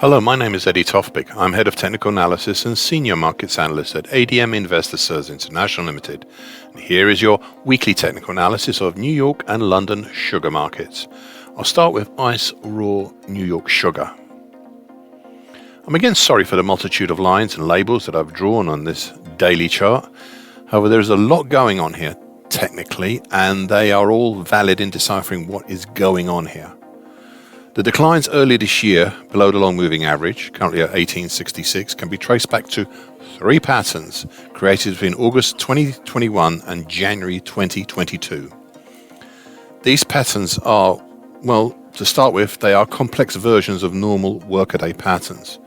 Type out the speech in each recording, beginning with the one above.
Hello, my name is Eddie Tofpik. I'm Head of Technical Analysis and Senior Markets Analyst at ADM Investor Services International Limited. And here is your weekly technical analysis of New York and London sugar markets. I'll start with ice raw New York sugar. I'm again sorry for the multitude of lines and labels that I've drawn on this daily chart. However, there's a lot going on here technically, and they are all valid in deciphering what is going on here. The declines early this year below the long moving average, currently at 1866, can be traced back to three patterns created between August 2021 and January 2022. These patterns are, well, to start with, they are complex versions of normal workaday patterns.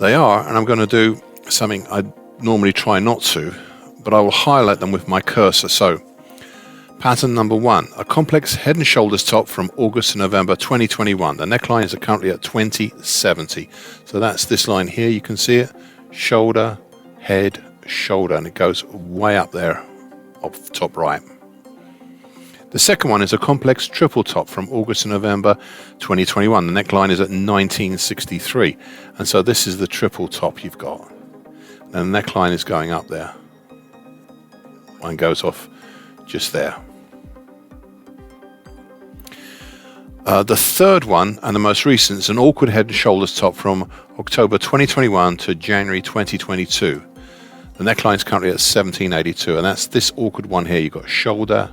They are, and I'm going to do something I normally try not to, but I will highlight them with my cursor. So, pattern number one, a complex head and shoulders top from August to November 2021. The neckline is currently at 2070. So that's this line here. You can see it. Shoulder, head, shoulder. And it goes way up there, up top right. The second one is a complex triple top from August to November 2021. The neckline is at 1963. And so this is the triple top you've got. And the neckline is going up there. One goes off just there. The third one, and the most recent, is an awkward head and shoulders top from October 2021 to January 2022. The neckline is currently at 1782, and that's this awkward one here. You've got shoulder,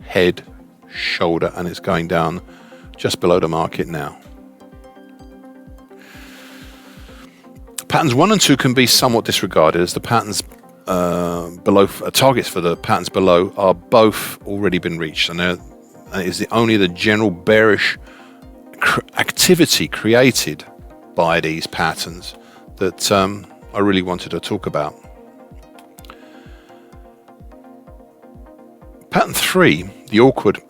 head, shoulder, and it's going down just below the market now. Patterns 1 and 2 can be somewhat disregarded, as the patterns below targets for the patterns below are both already been reached, and it is only the general bearish activity created by these patterns that I really wanted to talk about. Pattern 3, the awkward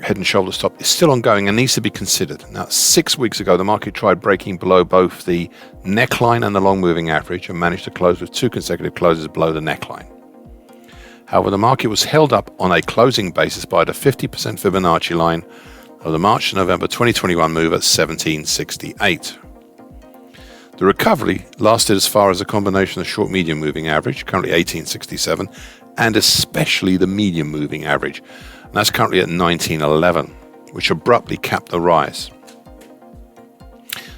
head and shoulders top, is still ongoing and needs to be considered. Now, 6 weeks ago, the market tried breaking below both the neckline and the long moving average and managed to close with two consecutive closes below the neckline. However, the market was held up on a closing basis by the 50% Fibonacci line of the March to November 2021 move at 1768. The recovery lasted as far as a combination of short medium moving average, currently 1867, and especially the medium moving average. And that's currently at 1911, which abruptly capped the rise.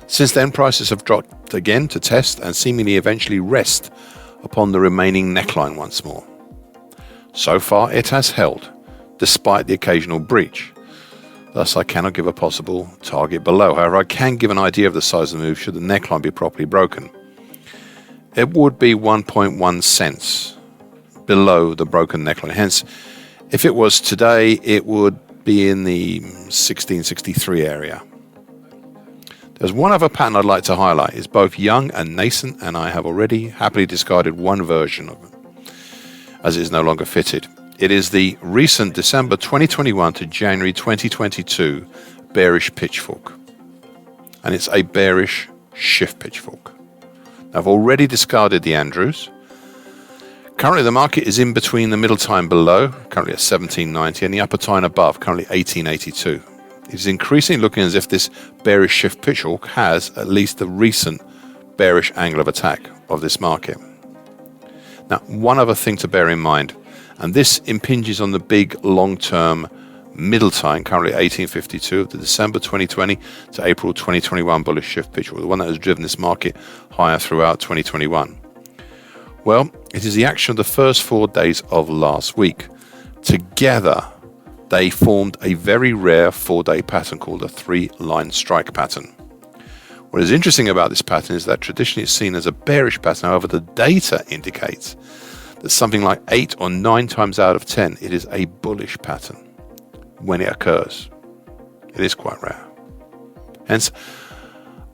Since then, prices have dropped again to test and seemingly eventually rest upon the remaining neckline once more. So far, it has held, despite the occasional breach. Thus, I cannot give a possible target below. However, I can give an idea of the size of the move should the neckline be properly broken. It would be 1.1 cents below the broken neckline. Hence, if it was today, it would be in the 1663 area. There's one other pattern I'd like to highlight. It's both young and nascent, and I have already happily discarded one version of it, as it is no longer fitted. It is the recent December 2021 to January 2022 bearish pitchfork. And it's a bearish shift pitchfork. Now, I've already discarded the Andrews. Currently, the market is in between the middle time below, currently at 1790, and the upper time above, currently 1882. It is increasingly looking as if this bearish shift pitchfork has at least the recent bearish angle of attack of this market. Now, one other thing to bear in mind, and this impinges on the big long-term middle time, currently 1852, of the December 2020 to April 2021 bullish shift pitchfork, the one that has driven this market higher throughout 2021. Well, it is the action of the first 4 days of last week. Together, they formed a very rare 4-day pattern called a 3-line strike pattern. What is interesting about this pattern is that traditionally it's seen as a bearish pattern. However, the data indicates that something like 8 or 9 times out of 10, it is a bullish pattern when it occurs. It is quite rare. Hence,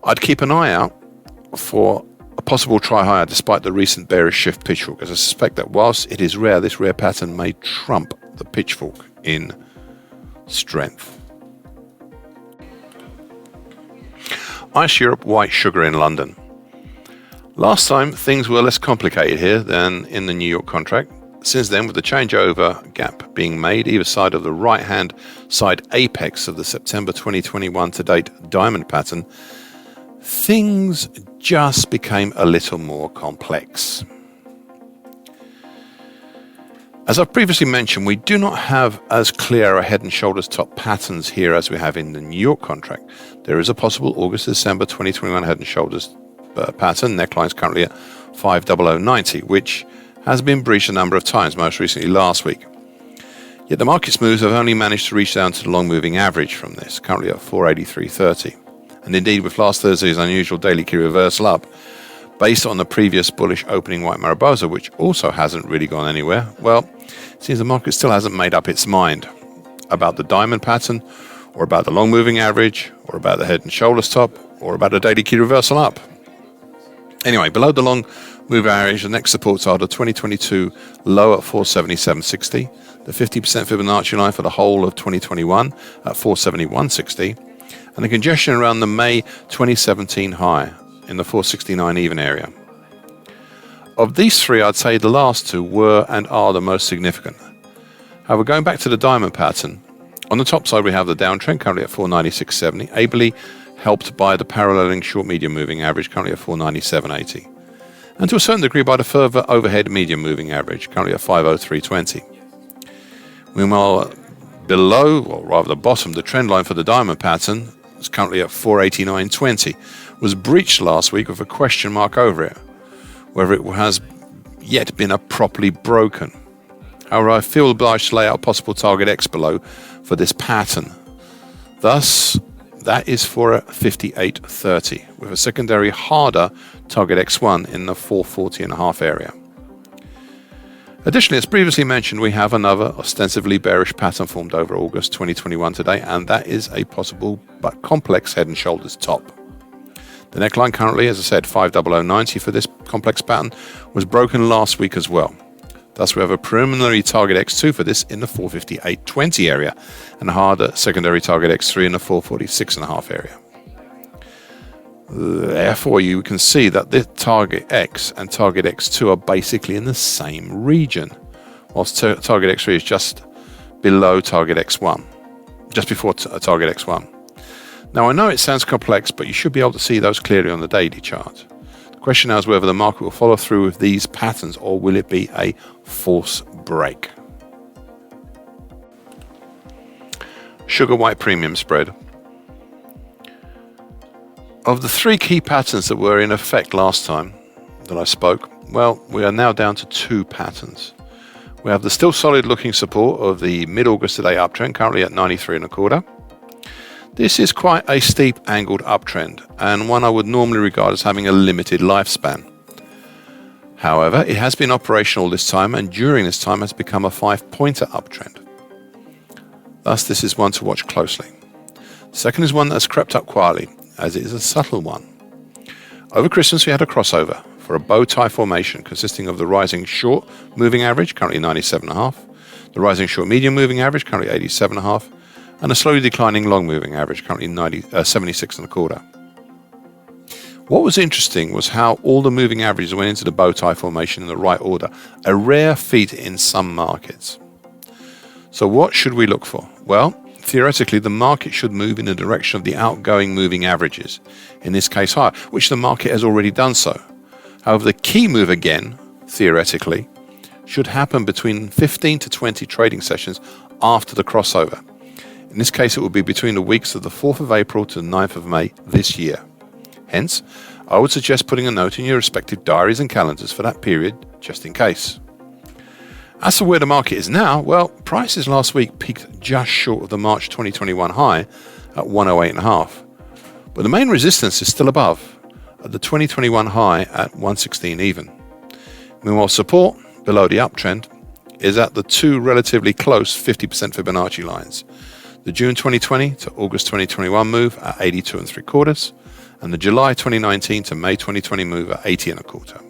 I'd keep an eye out for a possible try higher despite the recent bearish shift pitchfork, as I suspect that whilst it is rare, this rare pattern may trump the pitchfork in strength. Ice Europe white sugar in London. Last time things were less complicated here than in the New York contract. Since then, with the changeover gap being made either side of the right-hand side apex of the September 2021 to date diamond pattern, things just became a little more complex. As I've previously mentioned, we do not have as clear a head and shoulders top patterns here as we have in the New York contract. There is a possible August-December 2021 head and shoulders pattern. Neckline is currently at 50090, which has been breached a number of times, most recently last week. Yet the market's moves have only managed to reach down to the long moving average from this, currently at 483.30. And indeed, with last Thursday's unusual daily key reversal up, based on the previous bullish opening white Mariposa, which also hasn't really gone anywhere, well, it seems the market still hasn't made up its mind about the diamond pattern, or about the long moving average, or about the head and shoulders top, or about the daily key reversal up. Anyway, below the long moving average, the next supports are the 2022 low at 477.60, the 50% Fibonacci line for the whole of 2021 at 471.60, and the congestion around the May 2017 high in the 469 even area. Of these three, I'd say the last two were and are the most significant. However, going back to the diamond pattern, on the top side we have the downtrend currently at 496.70, ably helped by the paralleling short medium moving average currently at 497.80, and to a certain degree by the further overhead medium moving average currently at 503.20. Meanwhile, below, or rather the bottom, the trend line for the diamond pattern is currently at 489.20, was breached last week with a question mark over it, whether it has yet been properly broken. However, I feel obliged to lay out possible target X below for this pattern. Thus, that is for 58.30, with a secondary harder target X1 in the 440.5 area. Additionally, as previously mentioned, we have another ostensibly bearish pattern formed over August 2021 today, and that is a possible but complex head and shoulders top. The neckline currently, as I said, 50090 for this complex pattern, was broken last week as well. Thus, we have a preliminary target X2 for this in the 458.20 area, and a harder secondary target X3 in the 446.5 area. Therefore, you can see that this target X and target X2 are basically in the same region, whilst target X3 is just below target X1, just before target X1. Now, I know it sounds complex, but you should be able to see those clearly on the daily chart. The question now is whether the market will follow through with these patterns, or will it be a false break? Sugar white premium spread. Of the three key patterns that were in effect last time that I spoke, well, we are now down to two patterns. We have the still solid looking support of the mid-August today uptrend, currently at 93.25. This is quite a steep angled uptrend, and one I would normally regard as having a limited lifespan. However, it has been operational this time, and during this time has become a 5-pointer uptrend. Thus, this is one to watch closely. The second is one that has crept up quietly, as it is a subtle one. Over Christmas, we had a crossover for a bow tie formation consisting of the rising short moving average, currently 97.5, the rising short medium moving average, currently 87.5, and a slowly declining long moving average, currently 76.25. What was interesting was how all the moving averages went into the bow tie formation in the right order, a rare feat in some markets. So what should we look for? Well, theoretically, the market should move in the direction of the outgoing moving averages, in this case higher, which the market has already done so. However, the key move again, theoretically, should happen between 15 to 20 trading sessions after the crossover. In this case, it will be between the weeks of the 4th of April to the 9th of May this year. Hence, I would suggest putting a note in your respective diaries and calendars for that period, just in case. As for where the market is now, well, prices last week peaked just short of the March 2021 high at 108.5. But the main resistance is still above, at the 2021 high at 116 even. Meanwhile, support below the uptrend is at the two relatively close 50% Fibonacci lines. The June 2020 to August 2021 move at 82.75, and the July 2019 to May 2020 move at 80.25.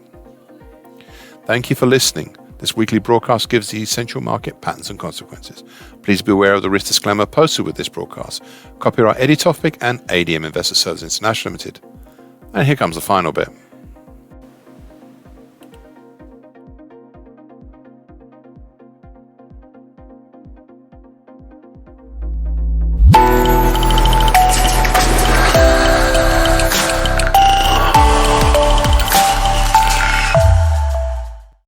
Thank you for listening. This weekly broadcast gives the essential market patterns and consequences. Please be aware of the risk disclaimer posted with this broadcast. Copyright Eddie Tofpik and ADM Investor Services International Limited. And here comes the final bit.